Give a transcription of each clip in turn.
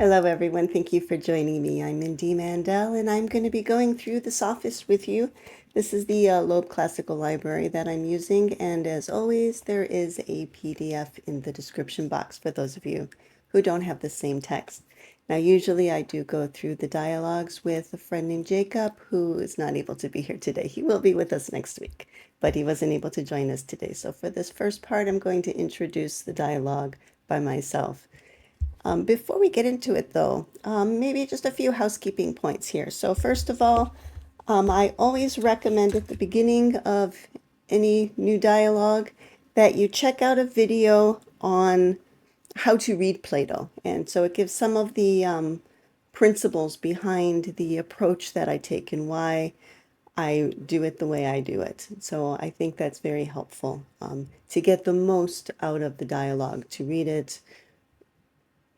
Hello, everyone. Thank you for joining me. I'm Mindy Mandell, and I'm going to be going through the Sophist with you. This is the Loeb Classical Library that I'm using, and as always, there is a PDF in the description box for those of you who don't have the same text. Now, usually I do go through the dialogues with a friend named Jacob, who is not able to be here today. He will be with us next week, but he wasn't able to join us today. So for this first part, I'm going to introduce the dialogue by myself. Before we get into it, though, maybe just a few housekeeping points here. So first of all, I always recommend at the beginning of any new dialogue that you check out a video on how to read Plato. And so it gives some of the principles behind the approach that I take and why I do it the way I do it. So I think that's very helpful to get the most out of the dialogue, to read it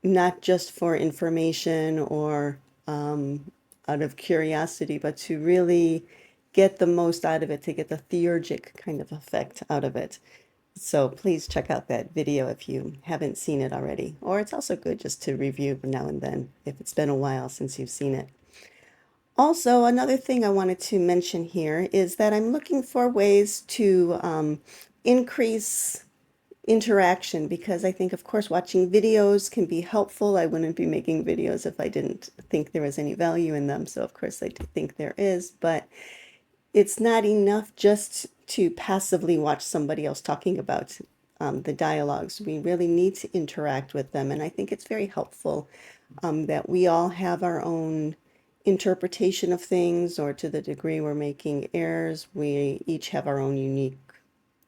not just for information or out of curiosity, but to really get the most out of it, to get the theurgic kind of effect out of it. So please check out that video if you haven't seen it already. Or it's also good just to review now and then if it's been a while since you've seen it. Also, another thing I wanted to mention here is that I'm looking for ways to increase interaction, because I think, of course, watching videos can be helpful. I wouldn't be making videos if I didn't think there was any value in them. So, of course, I do think there is, but it's not enough just to passively watch somebody else talking about the dialogues. We really need to interact with them. And I think it's very helpful that we all have our own interpretation of things, or to the degree we're making errors, we each have our own unique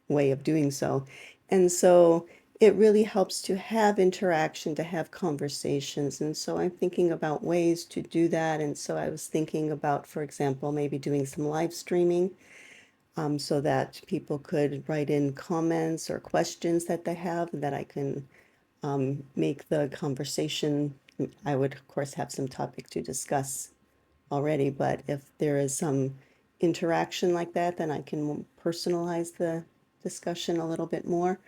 way of doing so. And so it really helps to have interaction, to have conversations. And so I'm thinking about ways to do that. And so I was thinking about, for example, maybe doing some live streaming so that people could write in comments or questions that they have, that I can make the conversation. I would, of course, have some topic to discuss already, but if there is some interaction like that, then I can personalize the discussion a little bit more.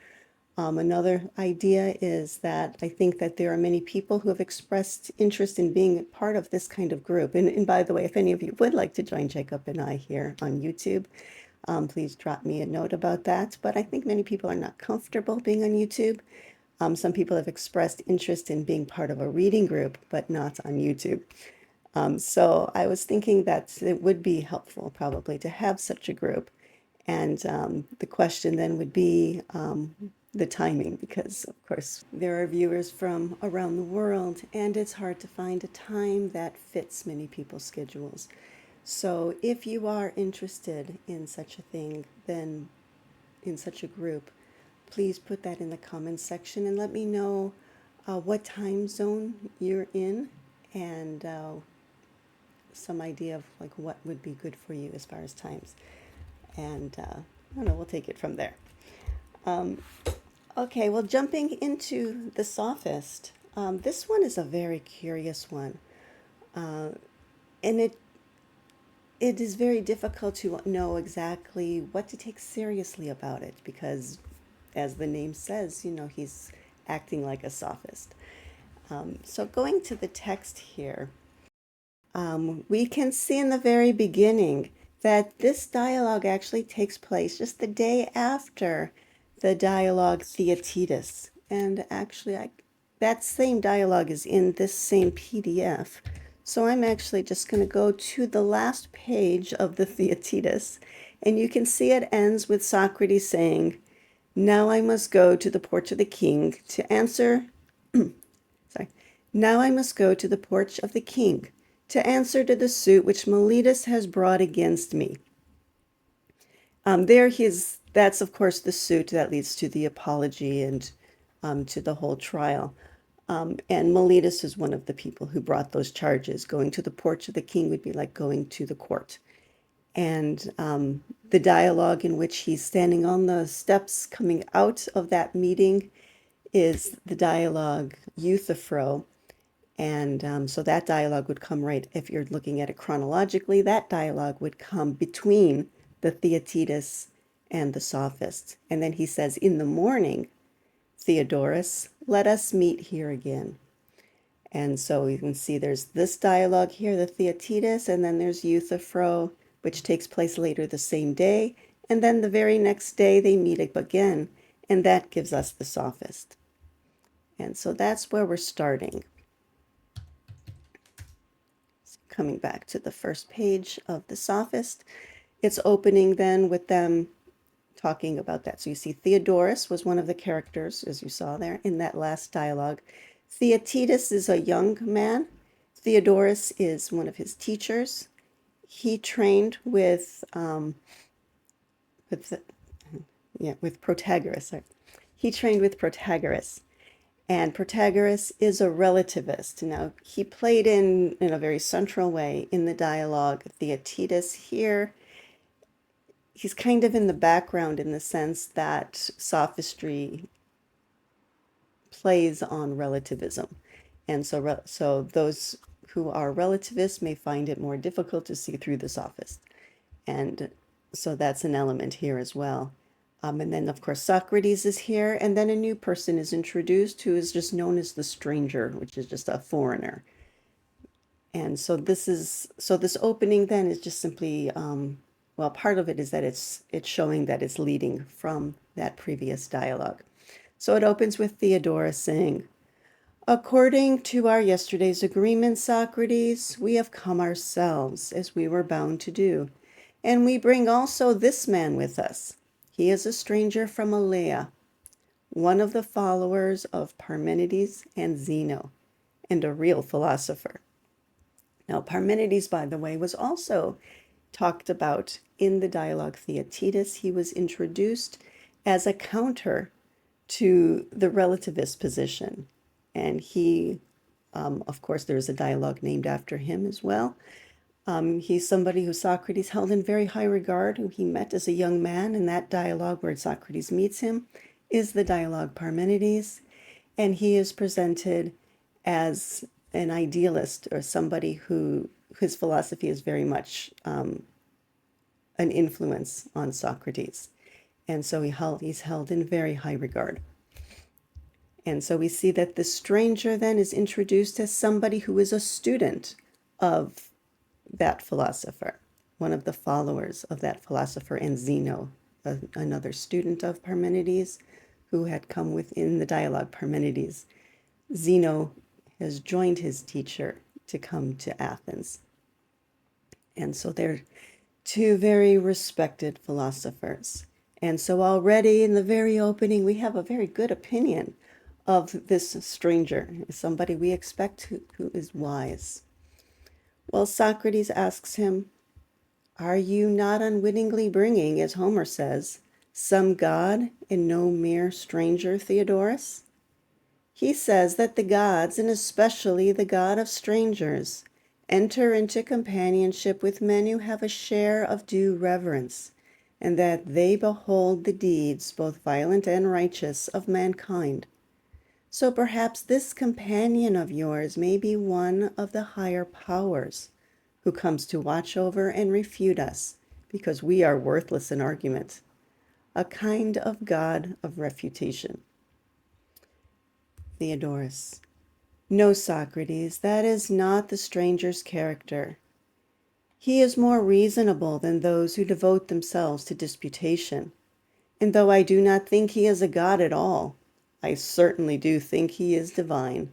Another idea is that I think that there are many people who have expressed interest in being part of this kind of group. And by the way, if any of you would like to join Jacob and I here on YouTube, please drop me a note about that. But I think many people are not comfortable being on YouTube. Some people have expressed interest in being part of a reading group, but not on YouTube. So I was thinking that it would be helpful probably to have such a group. And the question then would be the timing, because of course there are viewers from around the world, and it's hard to find a time that fits many people's schedules. So if you are interested in such a thing, then in such a group, please put that in the comments section and let me know what time zone you're in, and some idea of like what would be good for you as far as times. And I don't know, we'll take it from there. Okay, well, jumping into the Sophist, this one is a very curious one, and it is very difficult to know exactly what to take seriously about it, because, as the name says, he's acting like a sophist. So going to the text here, we can see in the very beginning that this dialogue actually takes place just the day after the dialogue Theaetetus. And actually, that same dialogue is in this same PDF. So I'm actually just going to go to the last page of the Theaetetus, and you can see it ends with Socrates saying, "Now I must go to the porch of the king to answer." Sorry. "Now I must go to the porch of the king to answer to the suit which Miletus has brought against me." That's of course the suit that leads to the apology and to the whole trial. And Miletus is one of the people who brought those charges. Going to the porch of the king would be like going to the court. And the dialogue in which he's standing on the steps coming out of that meeting is the dialogue Euthyphro. And so that dialogue would come right, if you're looking at it chronologically, that dialogue would come between the Theaetetus and the Sophist. And then he says, "In the morning, Theodorus, let us meet here again." And so you can see there's this dialogue here, the Theaetetus, and then there's Euthyphro, which takes place later the same day. And then the very next day they meet again, and that gives us the Sophist. And so that's where we're starting. Coming back to the first page of the Sophist, it's opening then with them talking about that. So you see Theodorus was one of the characters, as you saw there, in that last dialogue. Theaetetus is a young man. Theodorus is one of his teachers. He trained with Protagoras. Sorry. He trained with Protagoras, and Protagoras is a relativist. Now, he played in a very central way in the dialogue. Theaetetus here, he's kind of in the background in the sense that sophistry plays on relativism. And so those who are relativists may find it more difficult to see through the sophist. And so that's an element here as well. And then, of course, Socrates is here, and then a new person is introduced who is just known as the stranger, which is just a foreigner. And so this opening then is just simply, well, part of it is that it's showing that it's leading from that previous dialogue. So it opens with Theodorus saying, "According to our yesterday's agreement, Socrates, we have come ourselves, as we were bound to do, and we bring also this man with us. He is a stranger from Elea, one of the followers of Parmenides and Zeno, and a real philosopher." Now, Parmenides, by the way, was also talked about in the dialogue Theaetetus. He was introduced as a counter to the relativist position. And he, of course, there's a dialogue named after him as well. He's somebody who Socrates held in very high regard, who he met as a young man. And that dialogue where Socrates meets him is the dialogue Parmenides. And he is presented as an idealist, or somebody who his philosophy is very much an influence on Socrates. And so he's held in very high regard. And so we see that the stranger then is introduced as somebody who is a student of that philosopher, one of the followers of that philosopher, and Zeno, another student of Parmenides who had come within the dialogue Parmenides. Zeno has joined his teacher to come to Athens. And so they're two very respected philosophers. And so already in the very opening, we have a very good opinion of this stranger, somebody we expect who is wise. Well, Socrates asks him, "Are you not unwittingly bringing, as Homer says, some god and no mere stranger, Theodorus?" He says that the gods, and especially the god of strangers, enter into companionship with men who have a share of due reverence, and that they behold the deeds, both violent and righteous, of mankind. So perhaps this companion of yours may be one of the higher powers, who comes to watch over and refute us, because we are worthless in argument, a kind of god of refutation. Theodorus: "No, Socrates, that is not the stranger's character. He is more reasonable than those who devote themselves to disputation. And though I do not think he is a god at all, I certainly do think he is divine,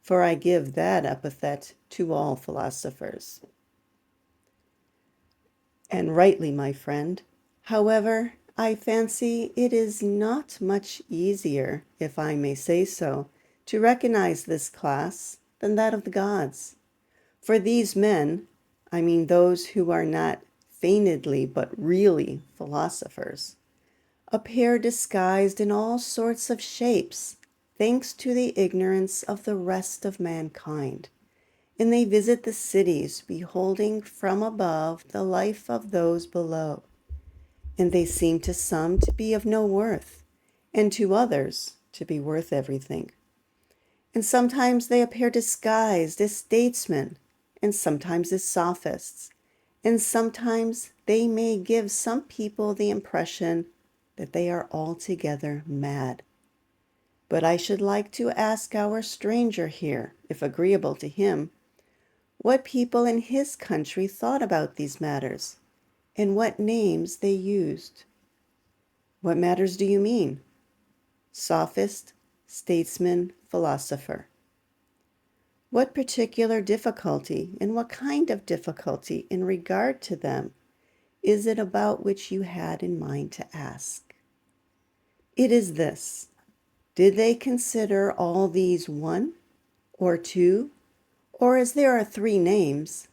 for I give that epithet to all philosophers." And rightly, my friend. However, I fancy it is not much easier, if I may say so, to recognize this class than that of the gods. For these men, I mean those who are not feignedly but really philosophers, appear disguised in all sorts of shapes, thanks to the ignorance of the rest of mankind. And they visit the cities, beholding from above the life of those below. And they seem to some to be of no worth, and to others to be worth everything. And sometimes they appear disguised as statesmen, and sometimes as sophists, and sometimes they may give some people the impression that they are altogether mad. But I should like to ask our stranger here, if agreeable to him, what people in his country thought about these matters, and what names they used. What matters do you mean? Sophist, statesman, philosopher. What particular difficulty, and what kind of difficulty in regard to them, is it about which you had in mind to ask? It is this: did they consider all these one, or two, or as there are three names,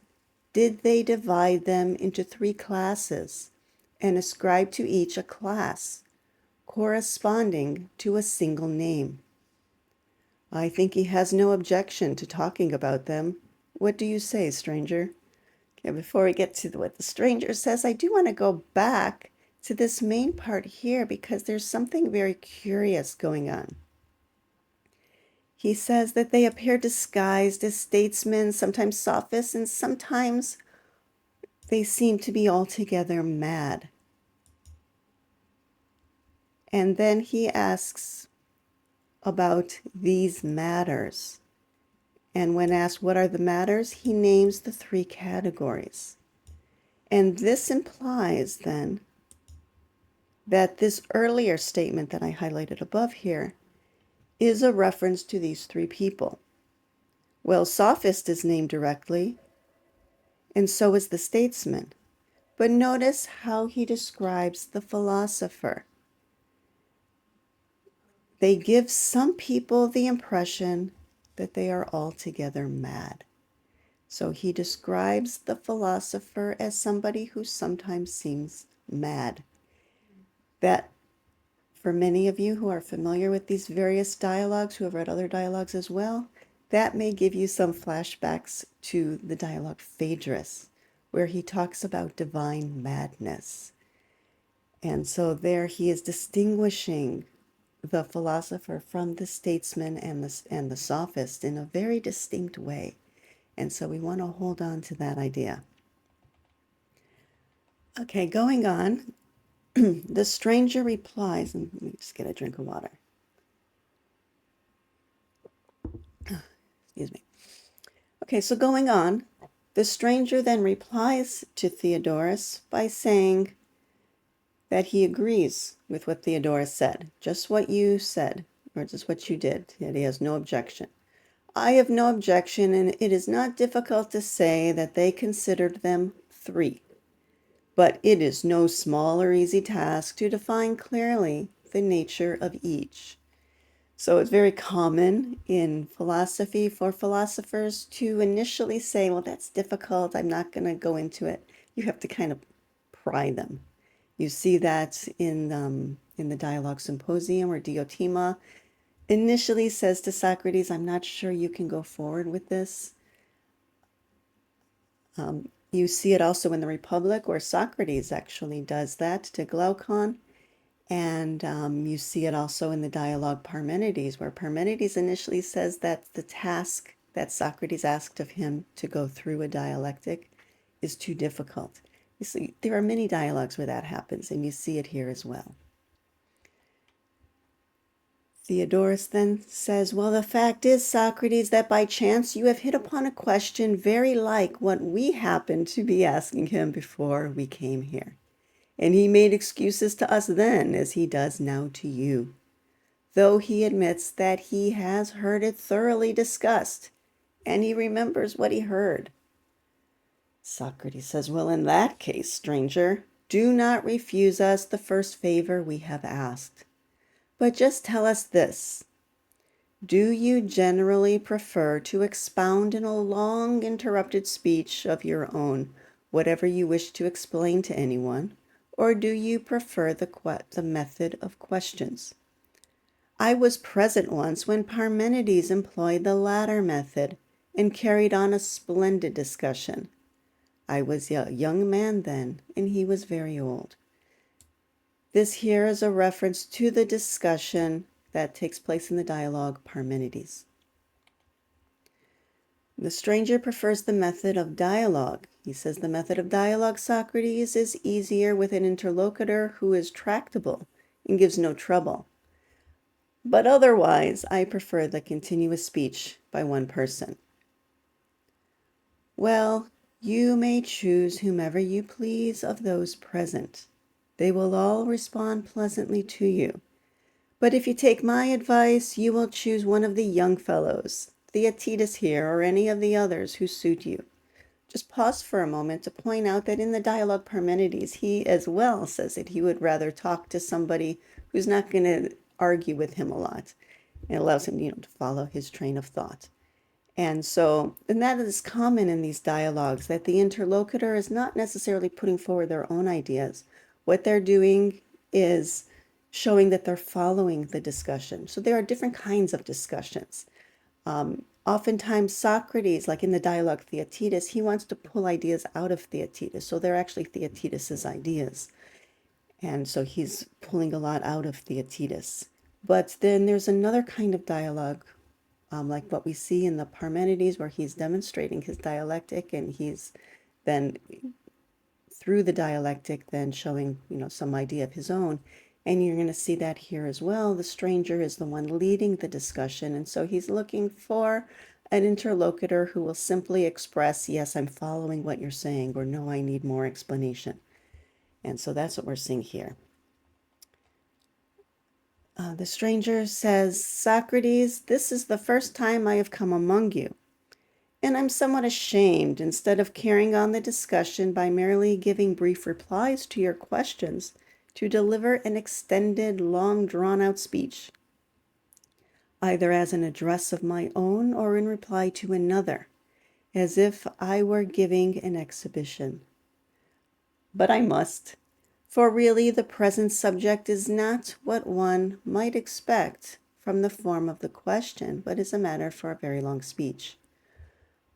did they divide them into three classes and ascribe to each a class corresponding to a single name? I think he has no objection to talking about them. What do you say, stranger? Okay, before we get to what the stranger says, I do want to go back to this main part here because there's something very curious going on. He says that they appear disguised as statesmen, sometimes sophists, and sometimes they seem to be altogether mad. And then he asks about these matters. And when asked what are the matters, he names the three categories. And this implies then that this earlier statement that I highlighted above here is a reference to these three people. Well, sophist is named directly, and so is the statesman. But notice how he describes the philosopher. They give some people the impression that they are altogether mad. So he describes the philosopher as somebody who sometimes seems mad. That, for many of you who are familiar with these various dialogues, who have read other dialogues as well, that may give you some flashbacks to the dialogue Phaedrus, where he talks about divine madness. And so there he is distinguishing the philosopher from the statesman and the sophist in a very distinct way. And so we want to hold on to that idea. Okay, going on, the stranger replies, and let me just get a drink of water. Excuse me. Okay, so going on, the stranger then replies to Theodorus by saying that he agrees with what Theodorus said, just what you said, or just what you did, that he has no objection. I have no objection, and it is not difficult to say that they considered them three. But it is no small or easy task to define clearly the nature of each. So it's very common in philosophy for philosophers to initially say, well, that's difficult, I'm not going to go into it. You have to kind of pry them. You see that in the Dialogue Symposium, where Diotima initially says to Socrates, I'm not sure you can go forward with this. You see it also in the Republic, where Socrates actually does that to Glaucon. And you see it also in the dialogue Parmenides, where Parmenides initially says that the task that Socrates asked of him to go through a dialectic is too difficult. You see, there are many dialogues where that happens, and you see it here as well. Theodorus then says, well, the fact is, Socrates, that by chance you have hit upon a question very like what we happened to be asking him before we came here. And he made excuses to us then, as he does now to you, though he admits that he has heard it thoroughly discussed, and he remembers what he heard. Socrates says, well, in that case, stranger, do not refuse us the first favor we have asked, but just tell us this. Do you generally prefer to expound in a long interrupted speech of your own whatever you wish to explain to anyone, or do you prefer the method of questions? I was present once when Parmenides employed the latter method and carried on a splendid discussion. I was a young man then, and he was very old. This here is a reference to the discussion that takes place in the dialogue Parmenides. The stranger prefers the method of dialogue. He says the method of dialogue, Socrates, is easier with an interlocutor who is tractable and gives no trouble. but otherwise I prefer the continuous speech by one person. Well, you may choose whomever you please of those present. They will all respond pleasantly to you. But if you take my advice, you will choose one of the young fellows, Theaetetus here, or any of the others who suit you. Just pause for a moment to point out that in the dialogue Parmenides, he as well says that he would rather talk to somebody who's not going to argue with him a lot. It allows him, to follow his train of thought. And that is common in these dialogues, that the interlocutor is not necessarily putting forward their own ideas. What they're doing is showing that they're following the discussion. So there are different kinds of discussions. Oftentimes Socrates, like in the dialogue Theaetetus, he wants to pull ideas out of Theaetetus. So they're actually Theaetetus's ideas. And so he's pulling a lot out of Theaetetus. But then there's another kind of dialogue, like what we see in the Parmenides, where he's demonstrating his dialectic, and he's then, through the dialectic, then showing, some idea of his own. And you're going to see that here as well. The stranger is the one leading the discussion, and so he's looking for an interlocutor who will simply express, yes, I'm following what you're saying, or no, I need more explanation. And so that's what we're seeing here. The stranger says, Socrates, this is the first time I have come among you, and I'm somewhat ashamed, instead of carrying on the discussion by merely giving brief replies to your questions, to deliver an extended, long drawn-out speech, either as an address of my own or in reply to another, as if I were giving an exhibition. But I must, for really the present subject is not what one might expect from the form of the question, but is a matter for a very long speech.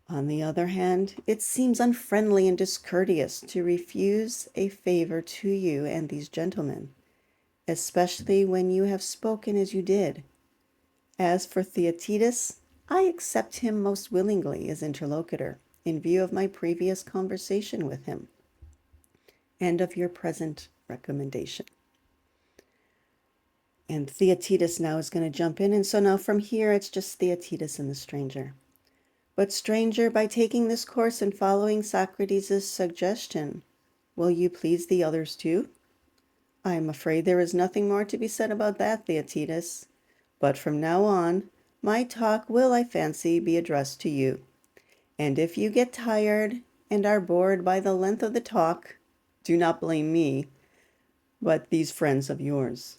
On the other hand, it seems unfriendly and discourteous to refuse a favor to you and these gentlemen, especially when you have spoken as you did. As for Theaetetus, I accept him most willingly as interlocutor, in view of my previous conversation with him, and of your present recommendation. And Theaetetus now is going to jump in, and so now from here it's just Theaetetus and the stranger. But stranger, by taking this course and following Socrates' suggestion, will you please the others too? I am afraid there is nothing more to be said about that, Theaetetus. But from now on, my talk will, I fancy, be addressed to you. And if you get tired and are bored by the length of the talk, do not blame me, but these friends of yours.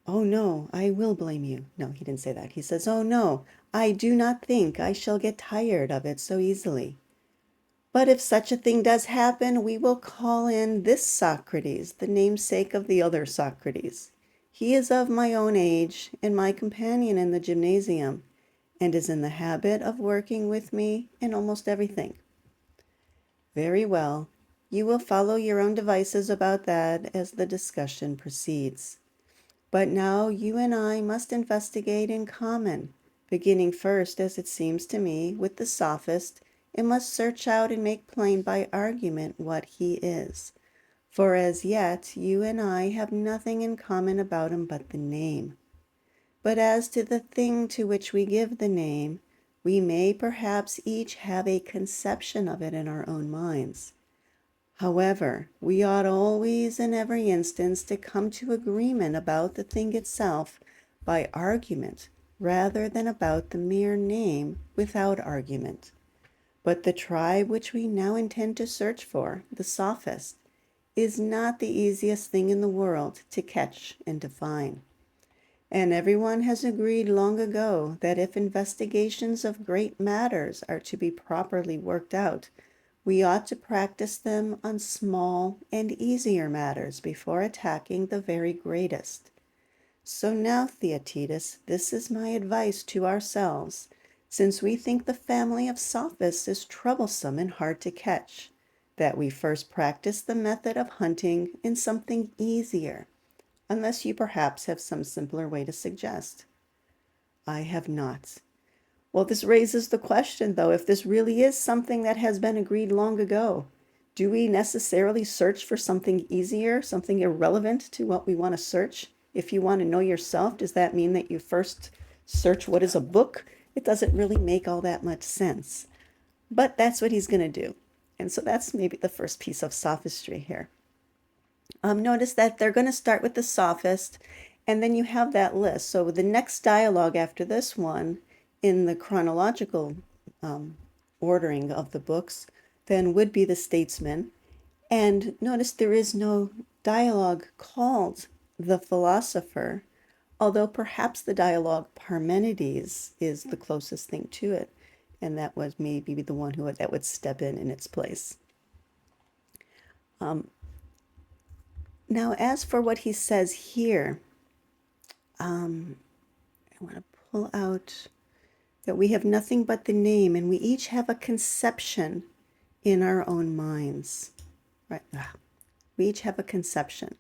Oh no, I will blame you. No, he didn't say that. He says, oh no, I do not think I shall get tired of it so easily. But if such a thing does happen, we will call in this Socrates, the namesake of the other Socrates. He is of my own age and my companion in the gymnasium, and is in the habit of working with me in almost everything. Very well, you will follow your own devices about that as the discussion proceeds. But now you and I must investigate in common, beginning first, as it seems to me, with the Sophist, and must search out and make plain by argument what he is. For as yet you and I have nothing in common about him but the name. But as to the thing to which we give the name, we may perhaps each have a conception of it in our own minds. However, we ought always in every instance to come to agreement about the thing itself by argument, rather than about the mere name without argument. But the tribe which we now intend to search for, the Sophist, is not the easiest thing in the world to catch and define. And everyone has agreed long ago that if investigations of great matters are to be properly worked out, we ought to practice them on small and easier matters before attacking the very greatest. So now, Theaetetus, this is my advice to ourselves, since we think the family of Sophists is troublesome and hard to catch, that we first practice the method of hunting in something easier, unless you perhaps have some simpler way to suggest. I have not. Well, this raises the question, though, if this really is something that has been agreed long ago, do we necessarily search for something easier, something irrelevant to what we want to search, If you want to know yourself, does that mean that you first search what is a book? It doesn't really make all that much sense. But that's what he's going to do. And so that's maybe the first piece of sophistry here. Notice that they're going to start with the sophist, and then you have that list. So the next dialogue after this one, in the chronological ordering of the books, then would be the statesman. And notice there is no dialogue called the philosopher, although perhaps the dialogue Parmenides is the closest thing to it, and that was maybe the one that would step in its place. Now, as for what he says here, I want to pull out that we have nothing but the name, and we each have a conception in our own minds. Right? We each have a conception.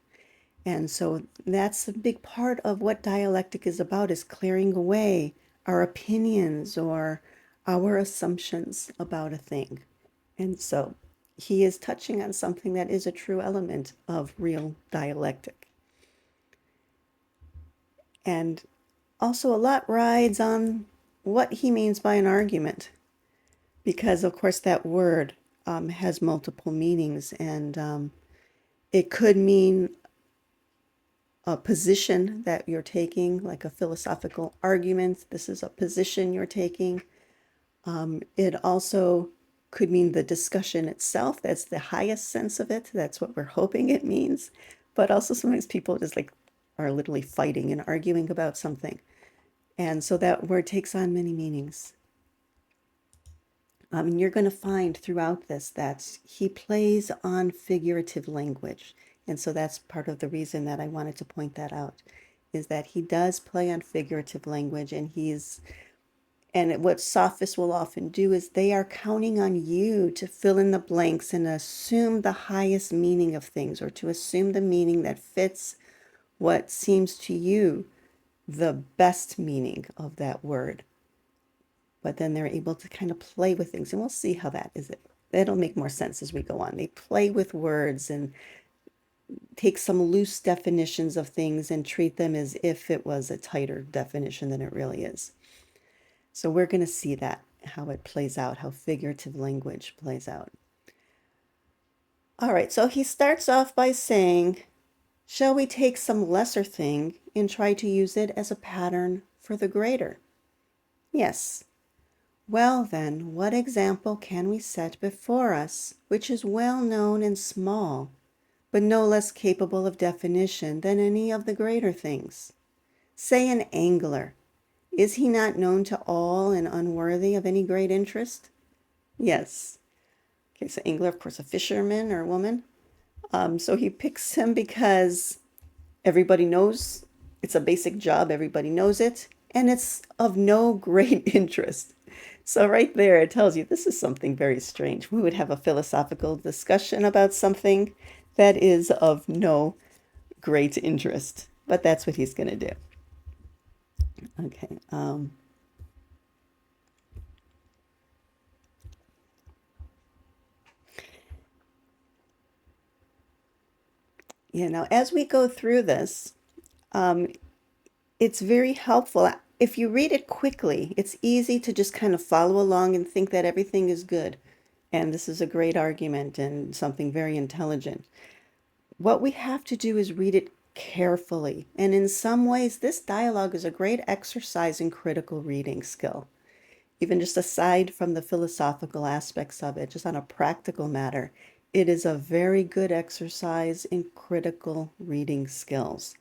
And so that's a big part of what dialectic is about, is clearing away our opinions or our assumptions about a thing. And so he is touching on something that is a true element of real dialectic. And also a lot rides on what he means by an argument, because of course that word has multiple meanings, and it could mean a position that you're taking, like a philosophical argument. This is a position you're taking. It also could mean the discussion itself. That's the highest sense of it. That's what we're hoping it means. But also sometimes people just like are literally fighting and arguing about something. And so that word takes on many meanings. And you're going to find throughout this that he plays on figurative language. And so that's part of the reason that I wanted to point that out, is that he does play on figurative language, and what sophists will often do is they are counting on you to fill in the blanks and assume the highest meaning of things, or to assume the meaning that fits what seems to you the best meaning of that word. But then they're able to kind of play with things, and we'll see how that is. It'll make more sense as we go on. They play with words and take some loose definitions of things and treat them as if it was a tighter definition than it really is. So we're going to see that, how it plays out, how figurative language plays out. All right, so he starts off by saying, shall we take some lesser thing and try to use it as a pattern for the greater? Yes. Well then, what example can we set before us, which is well known and small, but no less capable of definition than any of the greater things? Say an angler. Is he not known to all and unworthy of any great interest? Yes. Okay, so angler, of course, a fisherman or woman. So he picks him because everybody knows it's a basic job, everybody knows it, and it's of no great interest. So right there, it tells you this is something very strange. We would have a philosophical discussion about something that is of no great interest, but that's what he's going to do. Okay. Now as we go through this, it's very helpful. If you read it quickly, it's easy to just kind of follow along and think that everything is good. And this is a great argument and something very intelligent. What we have to do is read it carefully. And in some ways, this dialogue is a great exercise in critical reading skill. Even just aside from the philosophical aspects of it, just on a practical matter, it is a very good exercise in critical reading skills.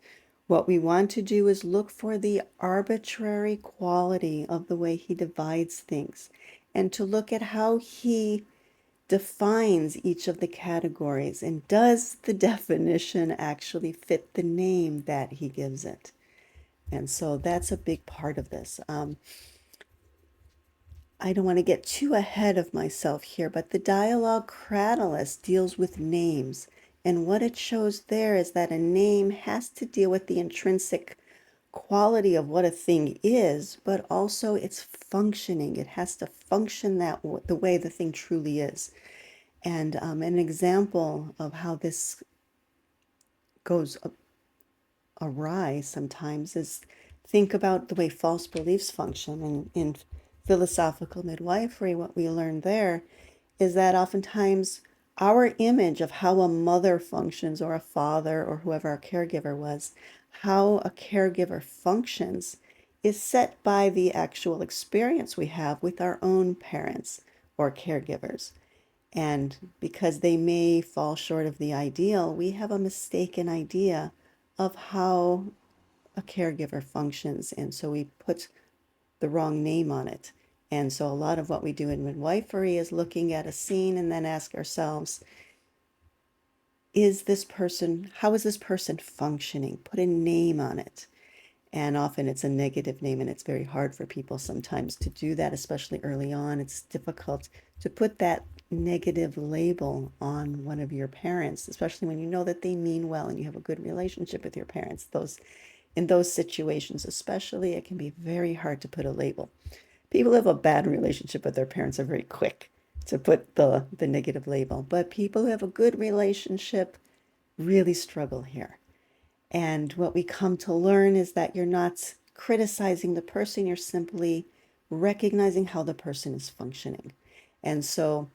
What we want to do is look for the arbitrary quality of the way he divides things, and to look at how he defines each of the categories, and does the definition actually fit the name that he gives it. And so that's a big part of this. I don't want to get too ahead of myself here, but the dialogue Cratylus deals with names. And what it shows there is that a name has to deal with the intrinsic quality of what a thing is, but also its functioning. It has to function the way the thing truly is. And an example of how this goes awry sometimes is think about the way false beliefs function. And in philosophical midwifery, what we learn there is that oftentimes our image of how a mother functions or a father or whoever our caregiver was, how a caregiver functions is set by the actual experience we have with our own parents or caregivers. And because they may fall short of the ideal, we have a mistaken idea of how a caregiver functions. And so we put the wrong name on it. And so a lot of what we do in midwifery is looking at a scene and then ask ourselves, how is this person functioning? Put a name on it. And often it's a negative name, and it's very hard for people sometimes to do that, especially early on. It's difficult to put that negative label on one of your parents, especially when you know that they mean well and you have a good relationship with your parents. In those situations especially, it can be very hard to put a label. People who have a bad relationship with their parents are very quick to put the negative label, but people who have a good relationship really struggle here. And what we come to learn is that you're not criticizing the person, you're simply recognizing how the person is functioning. And so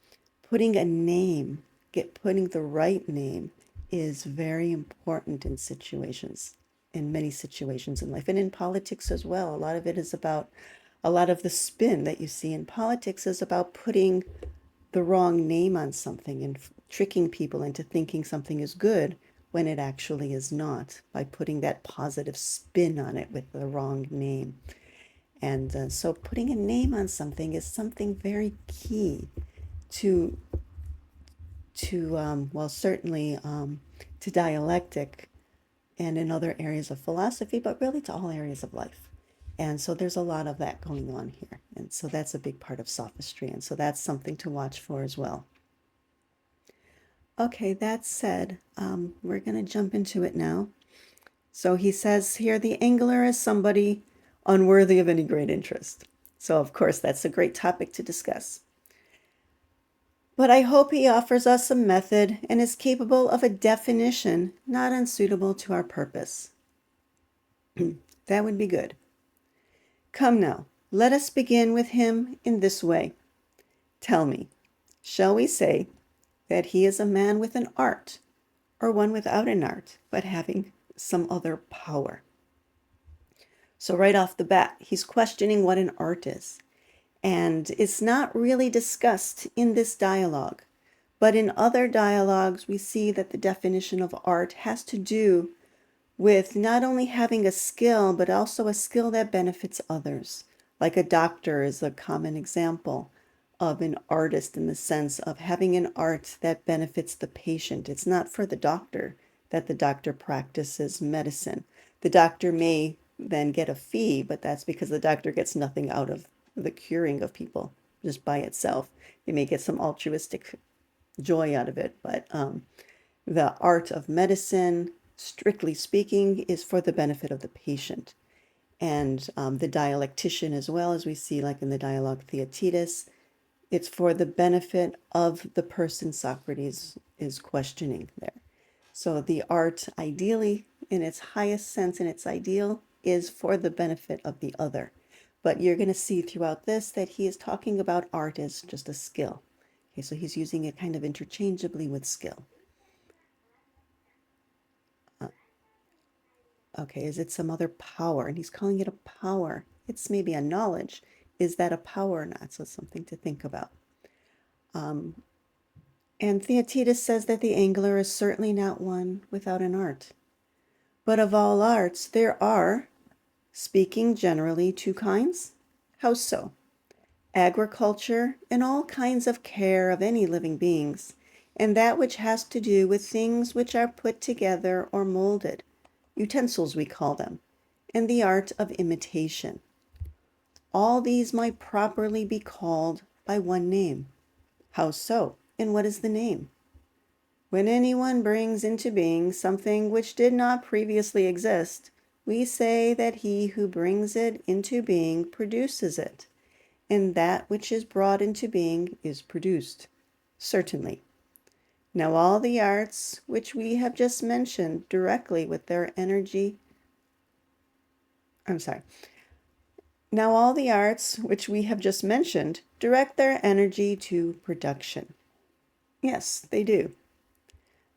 putting a name, putting the right name is very important in many situations in life, and in politics as well. A lot of the spin that you see in politics is about putting the wrong name on something and tricking people into thinking something is good when it actually is not, by putting that positive spin on it with the wrong name. And so putting a name on something is something very key to certainly to dialectic and in other areas of philosophy, but really to all areas of life. And so there's a lot of that going on here. And so that's a big part of sophistry. And so that's something to watch for as well. Okay, that said, we're going to jump into it now. So he says here, the angler is somebody unworthy of any great interest. So of course, that's a great topic to discuss. But I hope he offers us a method and is capable of a definition not unsuitable to our purpose. That would be good. Come now, let us begin with him in this way. Tell me, shall we say that he is a man with an art, or one without an art, but having some other power? So right off the bat, he's questioning what an art is. And it's not really discussed in this dialogue. But in other dialogues, we see that the definition of art has to do with not only having a skill, but also a skill that benefits others. Like a doctor is a common example of an artist in the sense of having an art that benefits the patient. It's not for the doctor that the doctor practices medicine. The doctor may then get a fee, but that's because the doctor gets nothing out of the curing of people just by itself. They may get some altruistic joy out of it, but the art of medicine, strictly speaking, is for the benefit of the patient. And the dialectician as well, as we see like in the dialogue Theaetetus, it's for the benefit of the person Socrates is questioning there. So the art, ideally, in its highest sense, in its ideal, is for the benefit of the other. But you're going to see throughout this that he is talking about art as just a skill. Okay, so he's using it kind of interchangeably with skill. Okay, is it some other power? And he's calling it a power. It's maybe a knowledge. Is that a power or not? So it's something to think about. And Theaetetus says that the angler is certainly not one without an art. But of all arts, there are, speaking generally, two kinds. How so? Agriculture and all kinds of care of any living beings, and that which has to do with things which are put together or molded, utensils we call them, and the art of imitation. All these might properly be called by one name. How so? And what is the name? When anyone brings into being something which did not previously exist, we say that he who brings it into being produces it, and that which is brought into being is produced. Certainly. Now all the arts which we have just mentioned directly with their energy I'm sorry. Now all the arts, which we have just mentioned, direct their energy to production. Yes, they do.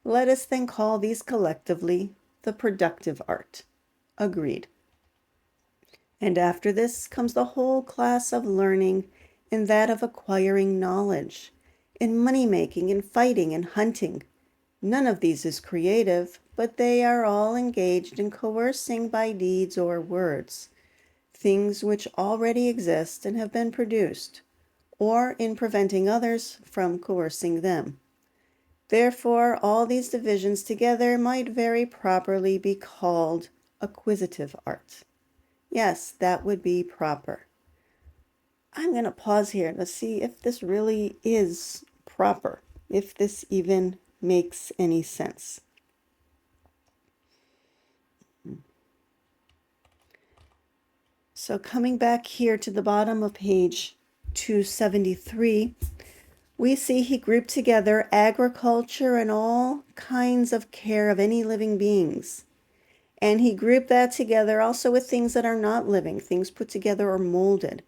Let us then call these collectively the productive art. Agreed. And after this comes the whole class of learning and that of acquiring knowledge, in money making, in fighting, and hunting. None of these is creative, but they are all engaged in coercing by deeds or words things which already exist and have been produced, or in preventing others from coercing them. Therefore, all these divisions together might very properly be called acquisitive art. Yes, that would be proper. I'm going to pause here to see if this really is proper, if this even makes any sense. So coming back here to the bottom of page 273, we see he grouped together agriculture and all kinds of care of any living beings. And he grouped that together also with things that are not living, things put together or molded.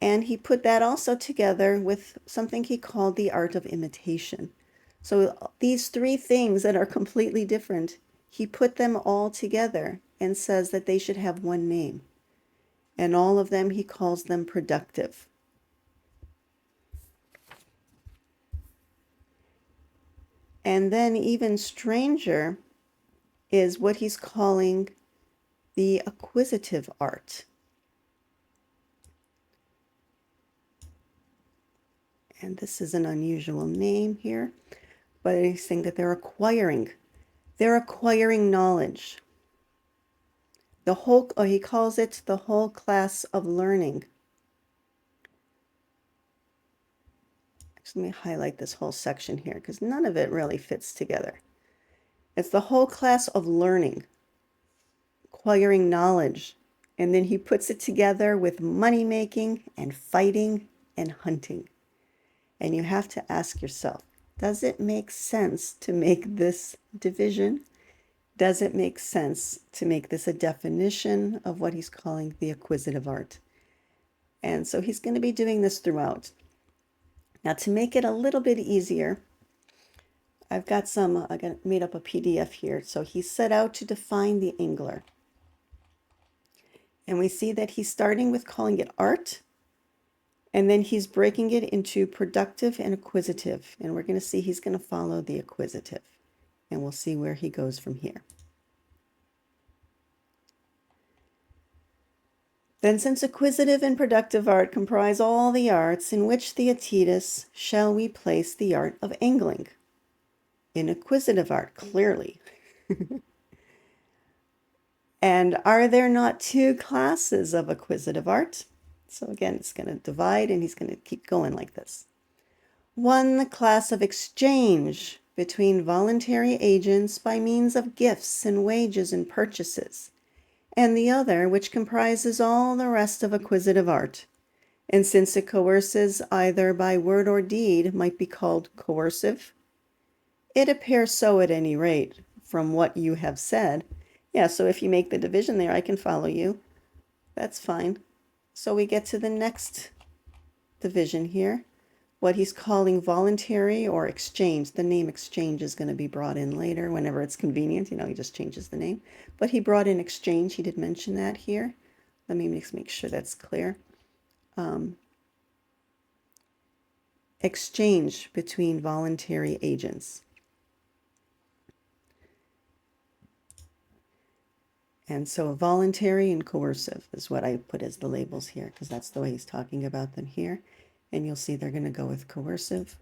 And he put that also together with something he called the art of imitation. So these three things that are completely different, he put them all together and says that they should have one name. And all of them, he calls them productive. And then even stranger is what he's calling the acquisitive art. And this is an unusual name here, but he's saying that they're acquiring knowledge. He calls it the whole class of learning. Actually, let me highlight this whole section here because none of it really fits together. It's the whole class of learning, acquiring knowledge, and then he puts it together with money making and fighting and hunting. And you have to ask yourself, does it make sense to make this division? Does it make sense to make this a definition of what he's calling the acquisitive art? And so he's going to be doing this throughout. Now, to make it a little bit easier, I got made up a PDF here. So he set out to define the angler. And we see that he's starting with calling it art, and then he's breaking it into productive and acquisitive. And we're going to see he's going to follow the acquisitive. And we'll see where he goes from here. Then since acquisitive and productive art comprise all the arts, in which Theaetetus shall we place the art of angling? In acquisitive art, clearly. And are there not two classes of acquisitive art? So again, it's going to divide and he's going to keep going like this. One, the class of exchange between voluntary agents by means of gifts and wages and purchases, and the other, which comprises all the rest of acquisitive art, and since it coerces either by word or deed, might be called coercive. It appears so at any rate from what you have said. Yeah, so if you make the division there, I can follow you. That's fine. So we get to the next division here, what he's calling voluntary or exchange. The name exchange is going to be brought in later whenever it's convenient. He just changes the name. But he brought in exchange. He did mention that here. Let me make sure that's clear. Exchange between voluntary agents. And so voluntary and coercive is what I put as the labels here, because that's the way he's talking about them here. And you'll see they're going to go with coercive.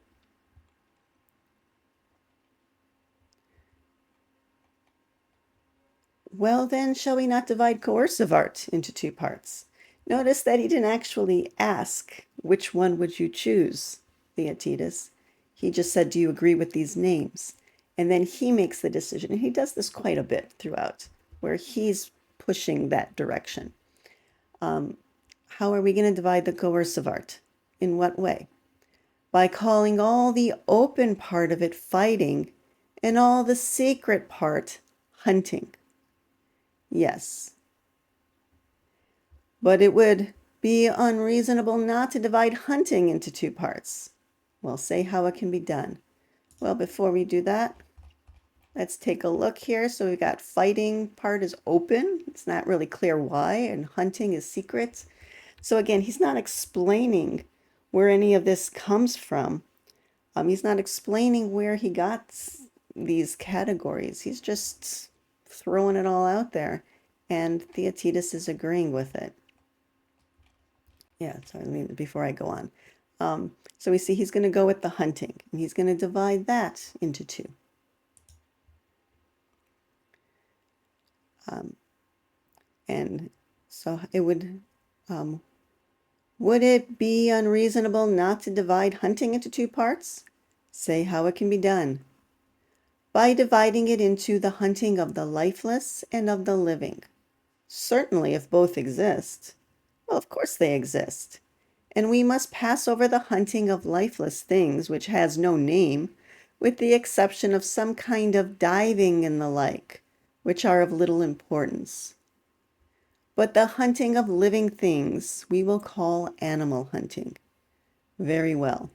Well, then, shall we not divide coercive art into two parts? Notice that he didn't actually ask, which one would you choose, Theaetetus? He just said, do you agree with these names? And then he makes the decision. And he does this quite a bit throughout, where he's pushing that direction. How are we going to divide the coercive art? In what way? By calling all the open part of it fighting and all the secret part hunting. Yes. But it would be unreasonable not to divide hunting into two parts. Well, say how it can be done. Well, before we do that, let's take a look here. So we've got fighting part is open. It's not really clear why, and hunting is secret. So again, he's not explaining where any of this comes from. He's not explaining where he got these categories. He's just throwing it all out there, and Theaetetus is agreeing with it. Yeah, sorry, before I go on. So we see he's going to go with the hunting, and he's going to divide that into two. And so it would it be unreasonable not to divide hunting into two parts? Say how it can be done. By dividing it into the hunting of the lifeless and of the living. Certainly, if both exist. Well, of course they exist. And we must pass over the hunting of lifeless things, which has no name, with the exception of some kind of diving and the like, which are of little importance. But the hunting of living things we will call animal hunting. Very well.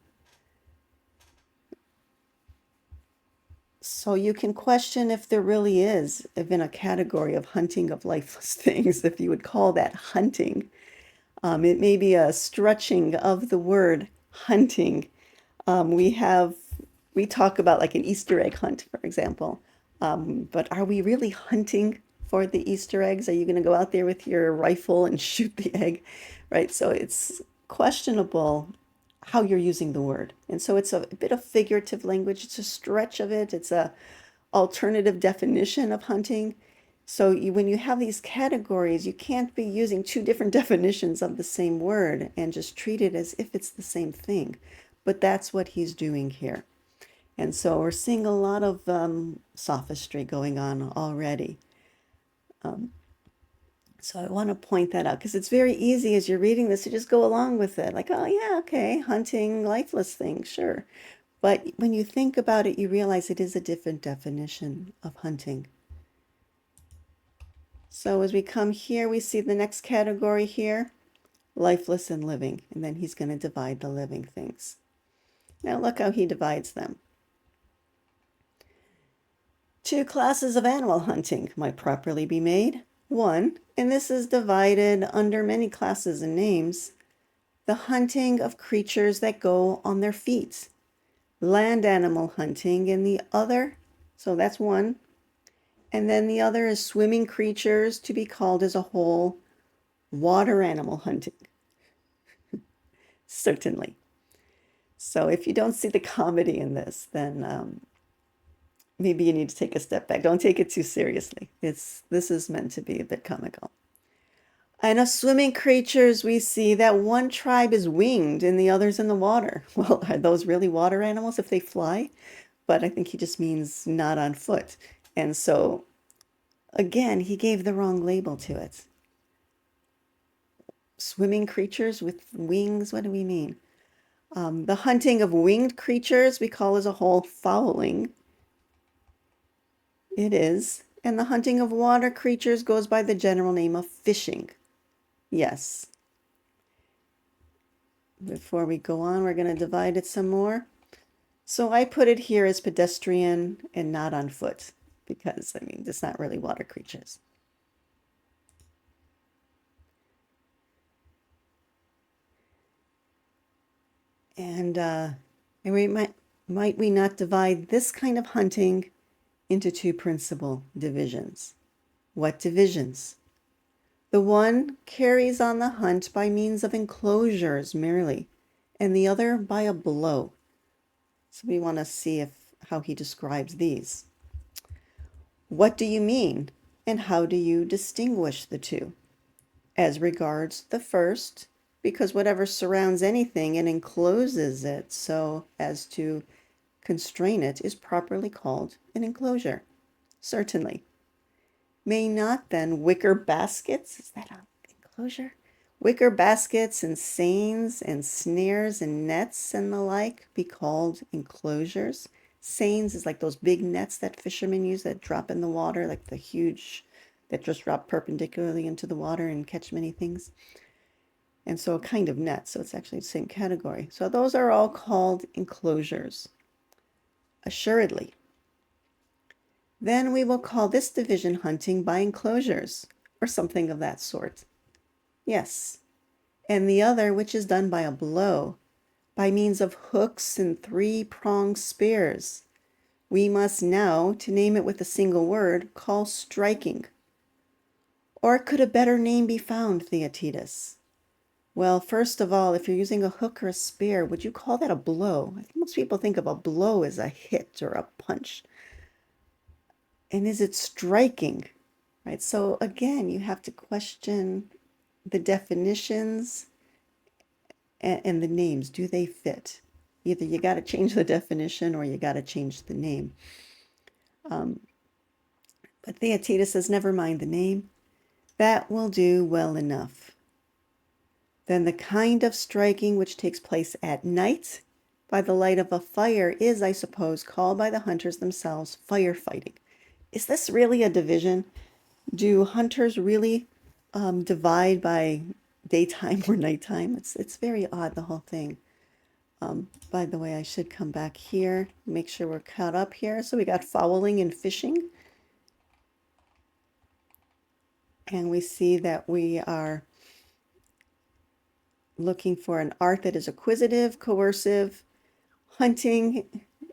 So you can question if there really is even a category of hunting of lifeless things, if you would call that hunting. It may be a stretching of the word hunting. We talk about like an Easter egg hunt, for example. But are we really hunting for the Easter eggs? Are you going to go out there with your rifle and shoot the egg? Right? So it's questionable how you're using the word. And so it's a bit of figurative language. It's a stretch of it. It's a alternative definition of hunting. So when you have these categories, you can't be using two different definitions of the same word and just treat it as if it's the same thing. But that's what he's doing here. And so we're seeing a lot of sophistry going on already. So I want to point that out because it's very easy as you're reading this to just go along with it. Like, oh, yeah, okay, hunting lifeless things, sure. But when you think about it, you realize it is a different definition of hunting. So as we come here, we see the next category here, lifeless and living. And then he's going to divide the living things. Now look how he divides them. Two classes of animal hunting might properly be made. One, and this is divided under many classes and names, the hunting of creatures that go on their feet. Land animal hunting, and the other, so that's one. And then the other is swimming creatures, to be called as a whole, water animal hunting. Certainly. So if you don't see the comedy in this, then maybe you need to take a step back. Don't take it too seriously. This is meant to be a bit comical. And of swimming creatures, we see that one tribe is winged and the other's in the water. Well, are those really water animals if they fly? But I think he just means not on foot. And so, again, he gave the wrong label to it. Swimming creatures with wings, what do we mean? The hunting of winged creatures we call as a whole fowling. It is. And the hunting of water creatures goes by the general name of fishing. Yes. Before we go on, we're going to divide it some more. So I put it here as pedestrian and not on foot because, I mean, it's not really water creatures. And might we not divide this kind of hunting into two principal divisions? What divisions? The one carries on the hunt by means of enclosures merely, and the other by a blow. So we want to see how he describes these. What do you mean, and how do you distinguish the two? As regards the first, because whatever surrounds anything and encloses it so as to constrain it is properly called an enclosure. Certainly. May not then wicker baskets, is that an enclosure? Wicker baskets and seines and snares and nets and the like be called enclosures? Seines is like those big nets that fishermen use that drop in the water, like the huge that just drop perpendicularly into the water and catch many things. And so a kind of net, so it's actually the same category. So those are all called enclosures, assuredly. Then we will call this division hunting by enclosures, or something of that sort. Yes. And the other, which is done by a blow, by means of hooks and three-pronged spears, we must now, to name it with a single word, call striking. Or could a better name be found, Theaetetus? Well, first of all, if you're using a hook or a spear, would you call that a blow? I think most people think of a blow as a hit or a punch. And is it striking? Right? So again, you have to question the definitions and the names. Do they fit? Either you got to change the definition or you got to change the name. But Theaetetus says, never mind the name. That will do well enough. Then the kind of striking which takes place at night by the light of a fire is, I suppose, called by the hunters themselves firefighting. Is this really a division? Do hunters really divide by daytime or nighttime? It's very odd, the whole thing. By the way, I should come back here, make sure we're caught up here. So we got fowling and fishing. And we see that we are looking for an art that is acquisitive, coercive, hunting,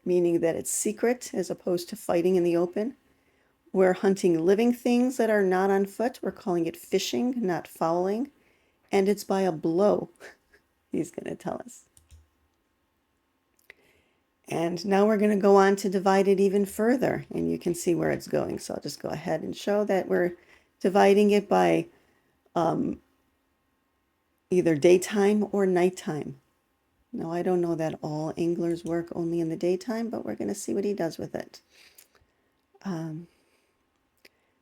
meaning that it's secret as opposed to fighting in the open. We're hunting living things that are not on foot. We're calling it fishing, not fowling. And it's by a blow, he's going to tell us. And now we're going to go on to divide it even further, and you can see where it's going. So I'll just go ahead and show that we're dividing it by either daytime or nighttime. Now, I don't know that all anglers work only in the daytime, but we're going to see what he does with it.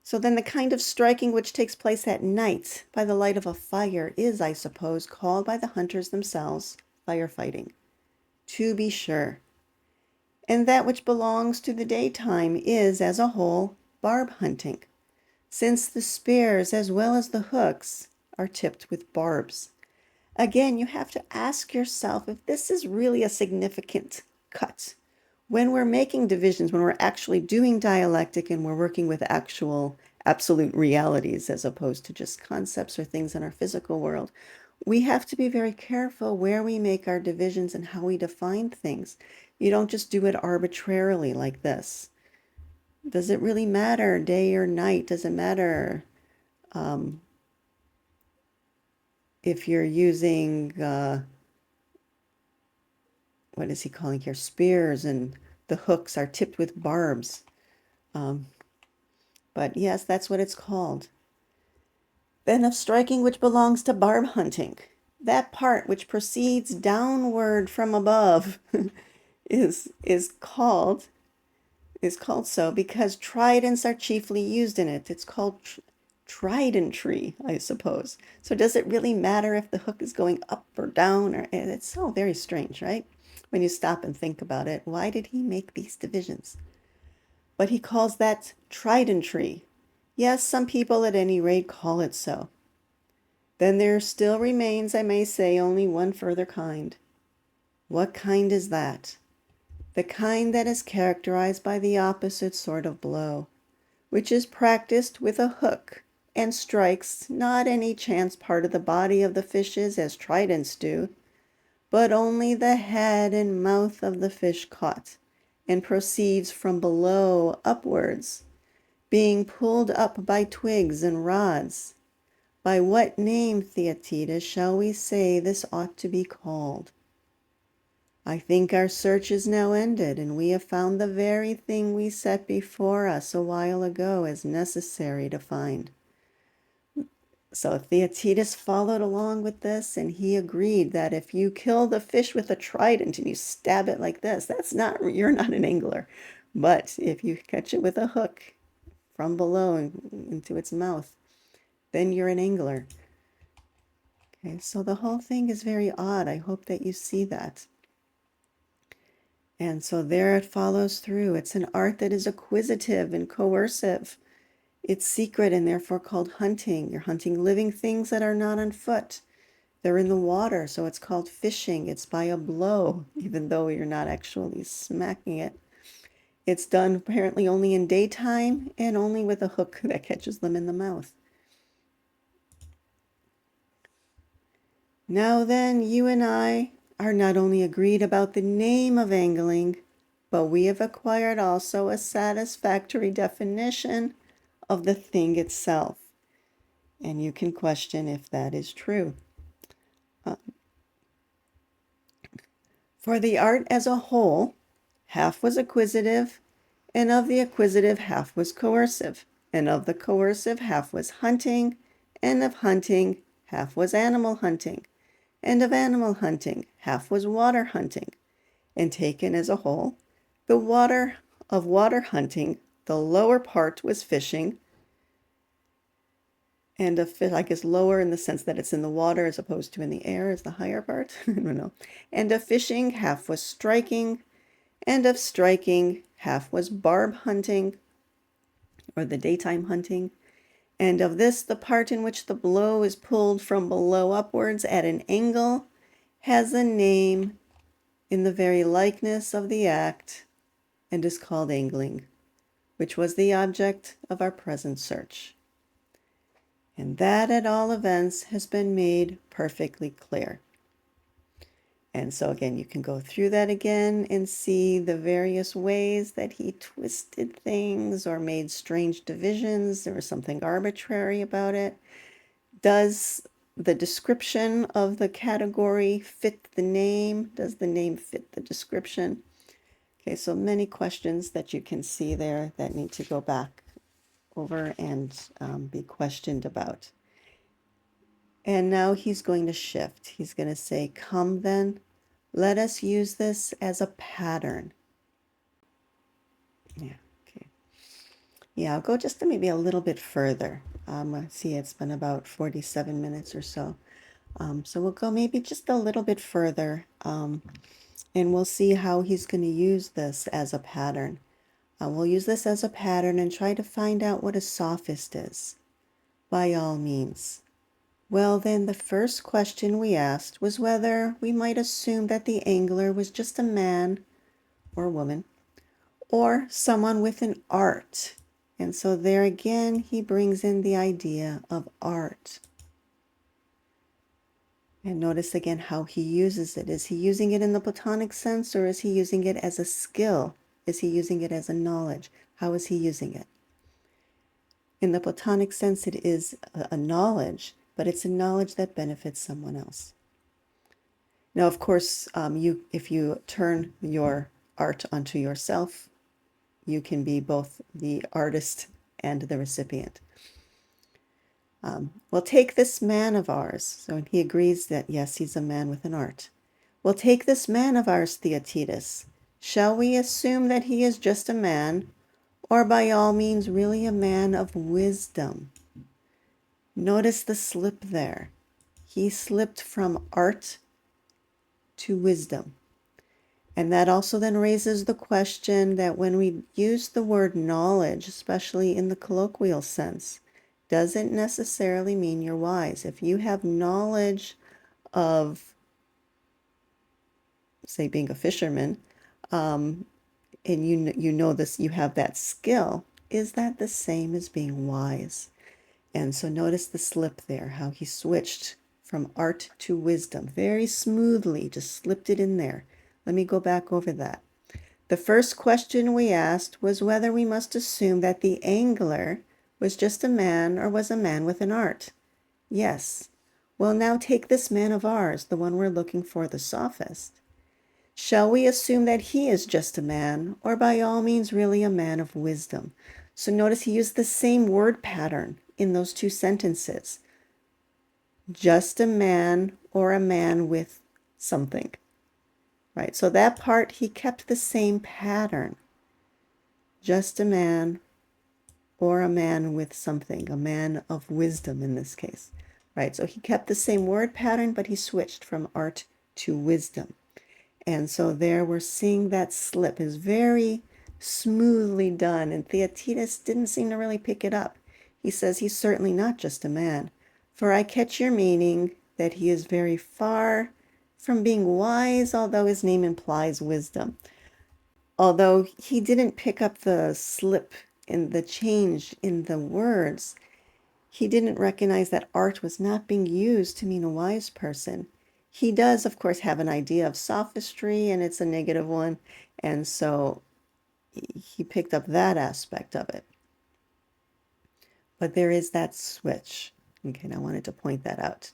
So then the kind of striking which takes place at night by the light of a fire is, I suppose, called by the hunters themselves firefighting. To be sure. And that which belongs to the daytime is, as a whole, barb hunting, since the spears as well as the hooks are tipped with barbs. Again, you have to ask yourself if this is really a significant cut. When we're making divisions, when we're actually doing dialectic and we're working with actual absolute realities as opposed to just concepts or things in our physical world, we have to be very careful where we make our divisions and how we define things. You don't just do it arbitrarily like this. Does it really matter day or night? Does it matter if you're using, what is he calling here? Spears, and the hooks are tipped with barbs. But yes, that's what it's called. Then of striking which belongs to barb hunting. That part which proceeds downward from above is called so because tridents are chiefly used in it. It's called tridentry, I suppose. So does it really matter if the hook is going up or down? Or it's so very strange, right? When you stop and think about it, why did he make these divisions? But he calls that tridentry. Yes, some people at any rate call it so. Then there still remains, I may say, only one further kind. What kind is that? The kind that is characterized by the opposite sort of blow, which is practiced with a hook and strikes not any chance part of the body of the fishes as tridents do, but only the head and mouth of the fish caught, and proceeds from below upwards, being pulled up by twigs and rods. By what name, Theaetetus, shall we say this ought to be called? I think our search is now ended, and we have found the very thing we set before us a while ago as necessary to find. So Theaetetus followed along with this, and he agreed that if you kill the fish with a trident and you stab it like this, you're not an angler. But if you catch it with a hook from below into its mouth, then you're an angler. Okay, so the whole thing is very odd. I hope that you see that. And so there it follows through. It's an art that is acquisitive and coercive. It's secret and therefore called hunting. You're hunting living things that are not on foot. They're in the water, so it's called fishing. It's by a blow, even though you're not actually smacking it. It's done apparently only in daytime and only with a hook that catches them in the mouth. Now then, you and I are not only agreed about the name of angling, but we have acquired also a satisfactory definition of the thing itself. And you can question if that is true. For the art as a whole, half was acquisitive, and of the acquisitive half was coercive, and of the coercive half was hunting, and of hunting half was animal hunting, and of animal hunting half was water hunting. And taken as a whole, the water hunting, the lower part was fishing, and of fish, I guess lower in the sense that it's in the water as opposed to in the air is the higher part. I don't know. And of fishing, half was striking, and of striking, half was barb hunting, or the daytime hunting. And of this, the part in which the blow is pulled from below upwards at an angle has a name in the very likeness of the act, and is called angling, which was the object of our present search. And that, at all events, has been made perfectly clear. And so again, you can go through that again and see the various ways that he twisted things or made strange divisions. There was something arbitrary about it. Does the description of the category fit the name? Does the name fit the description? Okay, so many questions that you can see there that need to go back over and be questioned about. And now he's going to shift. He's going to say, come then, let us use this as a pattern. Yeah, okay. Yeah, I'll go just maybe a little bit further. See, it's been about 47 minutes or so. So we'll go maybe just a little bit further, and we'll see how he's going to use this as a pattern. We'll use this as a pattern and try to find out what a sophist is, by all means. Well, then the first question we asked was whether we might assume that the angler was just a man or woman, or someone with an art. And so there again, he brings in the idea of art. And notice again how he uses it. Is he using it in the Platonic sense, or is he using it as a skill? Is he using it as a knowledge? How is he using it? In the Platonic sense, it is a knowledge, but it's a knowledge that benefits someone else. Now, of course, if you turn your art onto yourself, you can be both the artist and the recipient. Well, take this man of ours. So he agrees that, yes, he's a man with an art. Well, take this man of ours, Theaetetus. Shall we assume that he is just a man, or by all means really a man of wisdom? Notice the slip there. He slipped from art to wisdom. And that also then raises the question that when we use the word knowledge, especially in the colloquial sense, doesn't necessarily mean you're wise. If you have knowledge of, say, being a fisherman, and you know this, you have that skill, is that the same as being wise? And so notice the slip there, how he switched from art to wisdom very smoothly, just slipped it in there. Let me go back over that. The first question we asked was whether we must assume that the angler was just a man or was a man with an art. Yes. Well, now take this man of ours, the one we're looking for, the sophist. Shall we assume that he is just a man, or by all means really a man of wisdom? So notice he used the same word pattern in those two sentences. Just a man or a man with something. Right, so that part, he kept the same pattern. Just a man or a man with something, a man of wisdom in this case. Right, so he kept the same word pattern, but he switched from art to wisdom. And so there we're seeing that slip is very smoothly done, and Theaetetus didn't seem to really pick it up. He says he's certainly not just a man, for I catch your meaning that he is very far from being wise, although his name implies wisdom. Although he didn't pick up the slip in the change in the words, he didn't recognize that art was not being used to mean a wise person. He does, of course, have an idea of sophistry, and it's a negative one, and so he picked up that aspect of it. But there is that switch. Okay, and I wanted to point that out.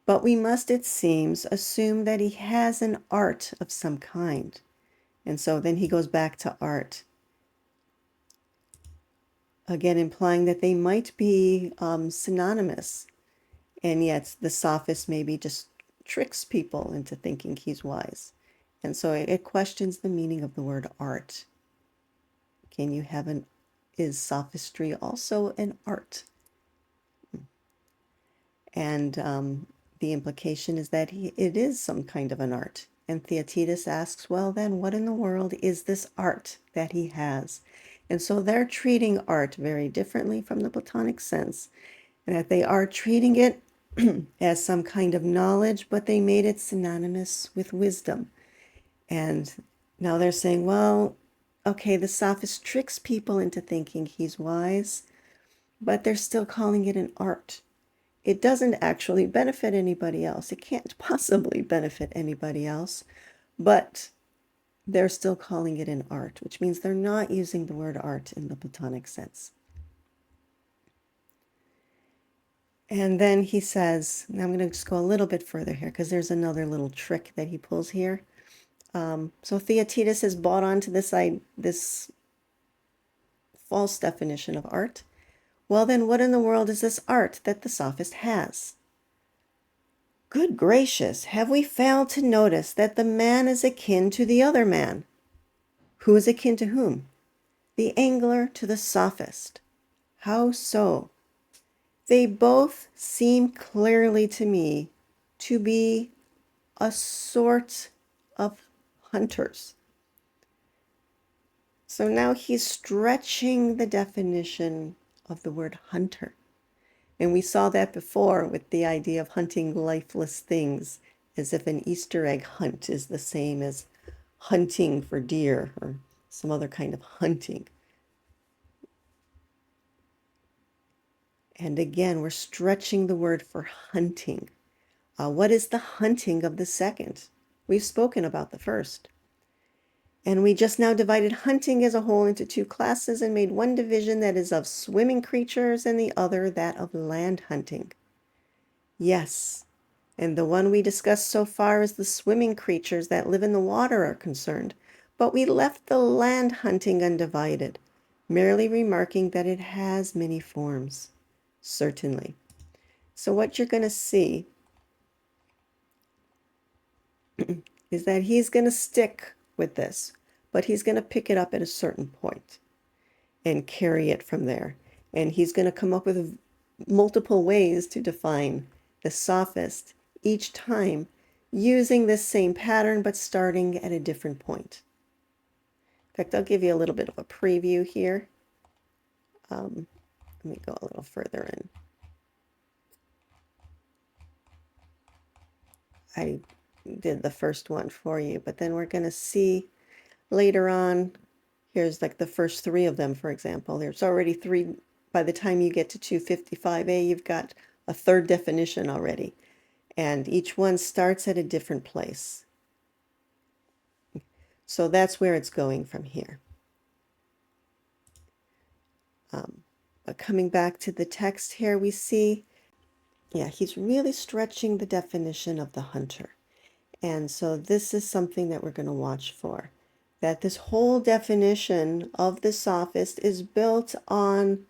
But we must, it seems, assume that he has an art of some kind. And so then he goes back to art. Again, implying that they might be synonymous. And yet the sophist maybe just tricks people into thinking he's wise. And so it questions the meaning of the word art. Can you have is sophistry also an art? And the implication is that it is some kind of an art. And Theaetetus asks, well, then what in the world is this art that he has? And so they're treating art very differently from the Platonic sense, and that they are treating it as some kind of knowledge, but they made it synonymous with wisdom. And now they're saying, well, okay, the sophist tricks people into thinking he's wise, but they're still calling it an art. It doesn't actually benefit anybody else. It can't possibly benefit anybody else, but they're still calling it an art, which means they're not using the word art in the Platonic sense. And then he says, now I'm going to just go a little bit further here because there's another little trick that he pulls here. So Theaetetus has bought onto this false definition of art. Well, then what in the world is this art that the sophist has? Good gracious, have we failed to notice that the man is akin to the other man? Who is akin to whom? The angler to the sophist. How so? They both seem clearly to me to be a sort of hunters. So now he's stretching the definition of the word hunter. And we saw that before with the idea of hunting lifeless things, as if an Easter egg hunt is the same as hunting for deer or some other kind of hunting. And again, we're stretching the word for hunting. What is the hunting of the second? We've spoken about the first. And we just now divided hunting as a whole into two classes and made one division that is of swimming creatures and the other that of land hunting. Yes, and the one we discussed so far is the swimming creatures that live in the water are concerned, but we left the land hunting undivided, merely remarking that it has many forms. Certainly. So what you're going to see is that he's going to stick with this, but he's going to pick it up at a certain point and carry it from there. And he's going to come up with multiple ways to define the sophist each time using this same pattern, but starting at a different point. In fact, I'll give you a little bit of a preview here. Let me go a little further in. I did the first one for you, but then we're going to see later on, here's like the first three of them, for example. There's already three. By the time you get to 255a, you've got a third definition already. And each one starts at a different place. So that's where it's going from here. But coming back to the text here, we see, yeah, he's really stretching the definition of the hunter. And so this is something that we're going to watch for. That this whole definition of the sophist is built on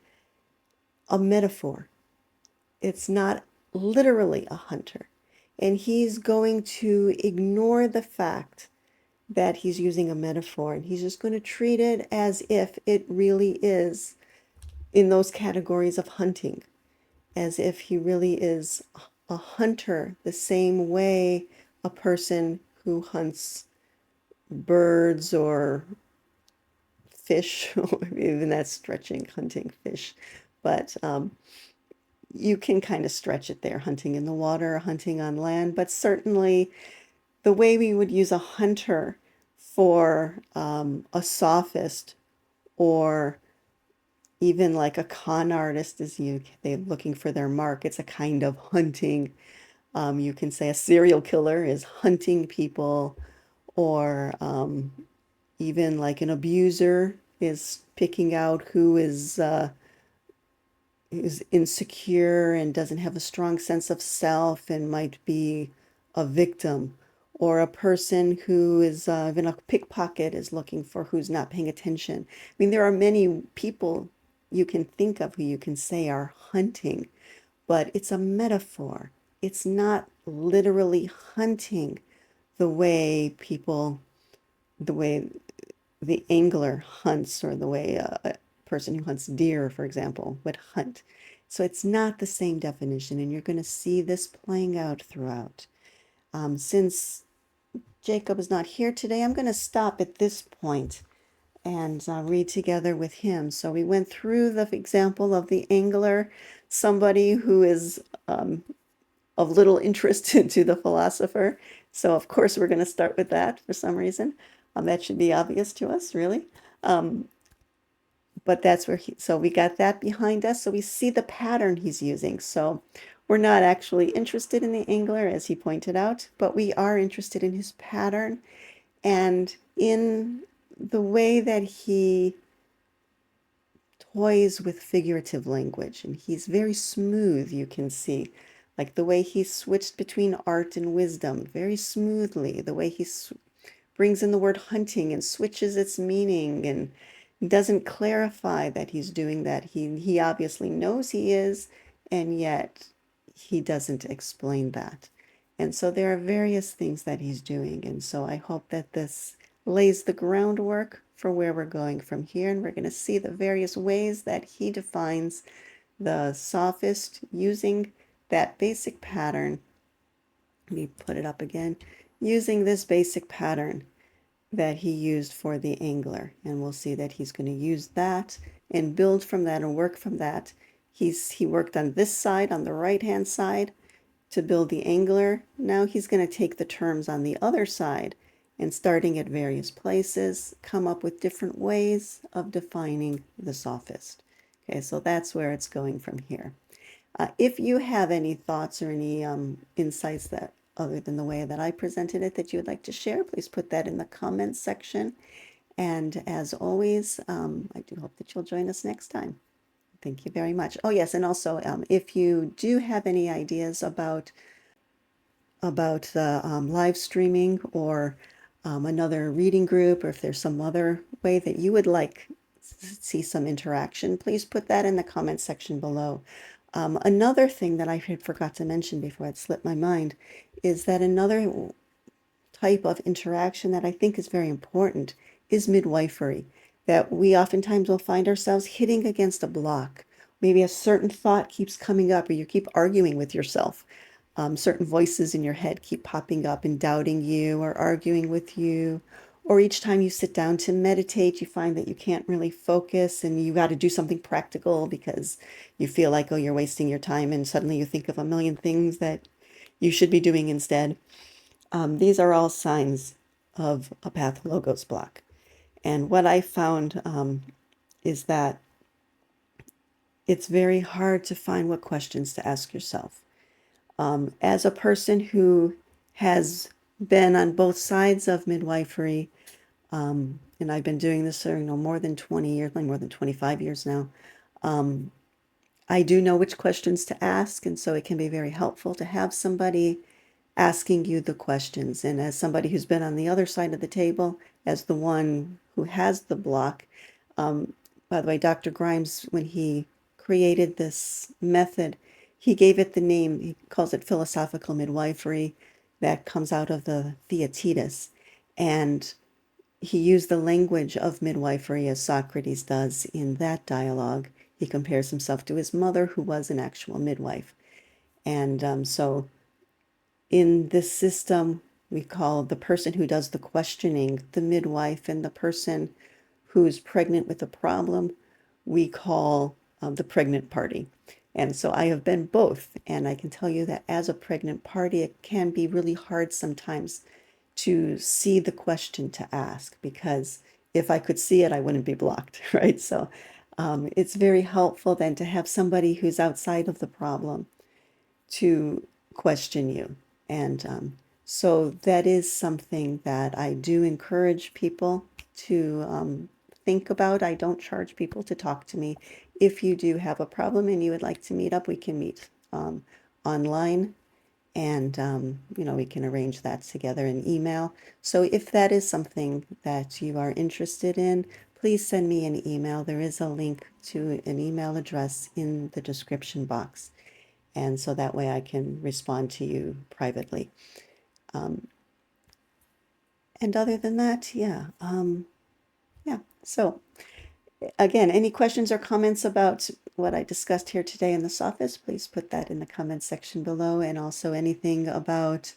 a metaphor. It's not literally a hunter. And he's going to ignore the fact that he's using a metaphor, and he's just going to treat it as if it really is in those categories of hunting, as if he really is a hunter, the same way a person who hunts birds or fish, or even that's stretching, hunting fish, but you can kind of stretch it there, hunting in the water, hunting on land, but certainly the way we would use a hunter for a sophist or even like a con artist is they're looking for their mark. It's a kind of hunting. You can say a serial killer is hunting people, or even like an abuser is picking out who is insecure and doesn't have a strong sense of self and might be a victim, or a person who is even a pickpocket is looking for who's not paying attention. I mean, there are many people you can think of who you can say are hunting, but it's a metaphor. It's not literally hunting the way people, the way the angler hunts, or the way a person who hunts deer, for example, would hunt. So it's not the same definition, and you're going to see this playing out throughout. Since Jacob is not here today, I'm going to stop at this point and read together with him. So we went through the example of the angler, somebody who is of little interest to the philosopher. So of course we're going to start with that for some reason. That should be obvious to us, really. Um, but that's where so we got that behind us. So we see the pattern he's using. So we're not actually interested in the angler, as he pointed out, but we are interested in his pattern and in the way that he toys with figurative language. And he's very smooth, you can see, like the way he switched between art and wisdom very smoothly, the way he brings in the word hunting and switches its meaning and doesn't clarify that he's doing that. He obviously knows he is, and yet he doesn't explain that. And so there are various things that he's doing. And so I hope that this lays the groundwork for where we're going from here. And we're going to see the various ways that he defines the sophist using that basic pattern. Let me put it up again. Using this basic pattern that he used for the angler. And we'll see that he's going to use that and build from that and work from that. He worked on this side, on the right hand side, to build the angler. Now he's going to take the terms on the other side and, starting at various places, come up with different ways of defining the sophist. Okay, so that's where it's going from here. If you have any thoughts or any insights that, other than the way that I presented it, that you would like to share, please put that in the comments section. And as always, I do hope that you'll join us next time. Thank you very much. Oh yes, and also if you do have any ideas about the live streaming, or another reading group, or if there's some other way that you would like to see some interaction, please put that in the comments section below. Another thing that I had forgot to mention before it slipped my mind is that another type of interaction that I think is very important is midwifery, that we oftentimes will find ourselves hitting against a block. Maybe a certain thought keeps coming up, or you keep arguing with yourself. Certain voices in your head keep popping up and doubting you or arguing with you. Or each time you sit down to meditate, you find that you can't really focus and you got to do something practical because you feel like, oh, you're wasting your time, and suddenly you think of a million things that you should be doing instead. These are all signs of a path logos block. And what I found is that it's very hard to find what questions to ask yourself. As a person who has been on both sides of midwifery, and I've been doing this for more than 20 years, like more than 25 years now, I do know which questions to ask, and so it can be very helpful to have somebody asking you the questions. And as somebody who's been on the other side of the table, as the one who has the block, by the way, Dr. Grimes, when he created this method, he gave it the name, he calls it philosophical midwifery, that comes out of the Theaetetus. And he used the language of midwifery as Socrates does in that dialogue. He compares himself to his mother, who was an actual midwife. And so in this system, we call the person who does the questioning the midwife, and the person who's pregnant with a problem, we call the pregnant party. And so I have been both. And I can tell you that as a pregnant party, it can be really hard sometimes to see the question to ask, because if I could see it, I wouldn't be blocked, right? So it's very helpful then to have somebody who's outside of the problem to question you. And so that is something that I do encourage people to think about. I don't charge people to talk to me. If you do have a problem and you would like to meet up, we can meet online, and we can arrange that together in email. So if that is something that you are interested in, please send me an email. There is a link to an email address in the description box, and so that way I can respond to you privately. And other than that, yeah. So again, any questions or comments about what I discussed here today in the Sophist, please put that in the comments section below. And also anything about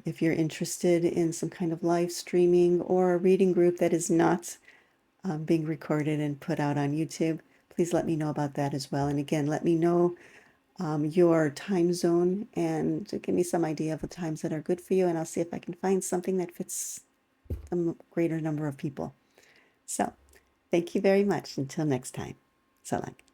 if you're interested in some kind of live streaming or a reading group that is not being recorded and put out on YouTube, please let me know about that as well. And again, let me know your time zone and give me some idea of the times that are good for you, and I'll see if I can find something that fits a greater number of people. So, thank you very much. Until next time. So long.